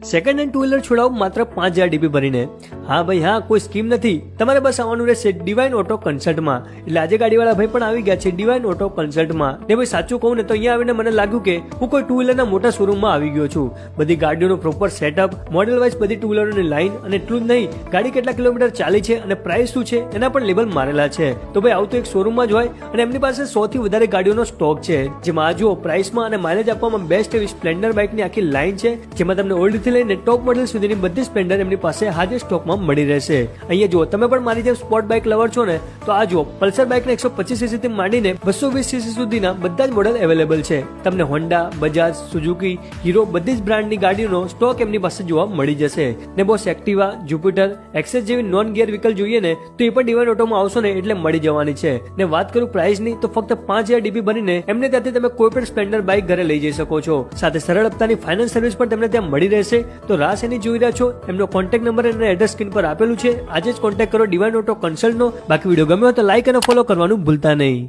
Second hand to wheeler છોડાવો માત્ર 5000 DP ભરીને। હા ભાઈ હા, કોઈ સ્કીમ નથી, તમારે બસ આવવાનું રહેશે ડિવાઇન ઓટો કન્સલ્ટમાં। એટલે આજે ગાડીવાળા ભાઈ પણ આવી ગયા છે ડિવાઇન ઓટો કન્સલ્ટમાં। ને ભાઈ સાચું કહું ને તો અહીંયા આવીને મને લાગ્યું કે હું કોઈ ટુ વ્હીલરના મોટા શોરૂમમાં આવી ગયો છું। બધી ગાડીઓનું પ્રોપર સેટઅપ, મોડેલ વાઇઝ બધી ટુ વ્હીલરોની લાઈન, અને એટલું જ નહીં, ગાડી કેટલા કિલોમીટર ચાલી છે અને પ્રાઇસ શું છે એના પણ લેબલ મારેલા છે। તો ભાઈ આવું તો એક શોરૂમમાં જ હોય, અને એમની પાસે 100 થી વધારે ગાડીઓનો સ્ટોક છે। જેમાં આ જુઓ પ્રાઇસમાં અને માઇલેજ આપવામાં બેસ્ટ એવી સ્પ્લેન્ડર બાઇકની આખી લાઈન છે, જેમાં તમને ઓલ્ડ થી લઈને ટોપ મોડેલ સુધીની બધી સ્પ્લેન્ડર એમની પાસે હાજર સ્ટોકમાં મળી રહેશે। અહીંયા જુઓ, તમે પણ મારી જેમ સ્પોર્ટ બાઇક લવર છો ને, તો આ જુઓ પલ્સર બાઇકના 125cc થી માંડીને 220cc સુધીના બધા જ મોડેલ અવેલેબલ છે। તમને હોન્ડા, બજાજ, સુઝુકી, હીરો બધી જ બ્રાન્ડની ગાડીઓનો સ્ટોક એમની પાસે જોવા મળી જશે। ને બોસ એક્ટિવા, જુપિટર, એક્સેસ જેવી નોન ગિયર વ્હીકલ જોઈએ ને તો એ પણ ડિવાઇન ઓટોમાં આવશો ને એટલે મળી જવાની છે। ને વાત કરું પ્રાઇસની તો ફક્ત 5000 DP ભરીને એમને ત્યાંથી તમે કોઈ પણ સ્પ્લેન્ડર બાઇક ઘરે લઈ જઈ શકો છો। સાથે સરળ હપ્તાની ફાઇનાન્સ સર્વિસ પણ તમને ત્યાં મળી રહેશે। તો રાહ શેની જોઈ રહ્યા છો? એમનો કોન્ટેક્ટ નંબર અને એડ્રેસ સ્ક્રીન પર આપેલું છે, આજે જ કોન્ટેક્ટ કરો ડિવાઇન ઓટો કન્સલ્ટનો। બાકી વિડીયો ગમ્યો તો લાઇક અને ફોલો કરવાનું ભૂલતા નહીં।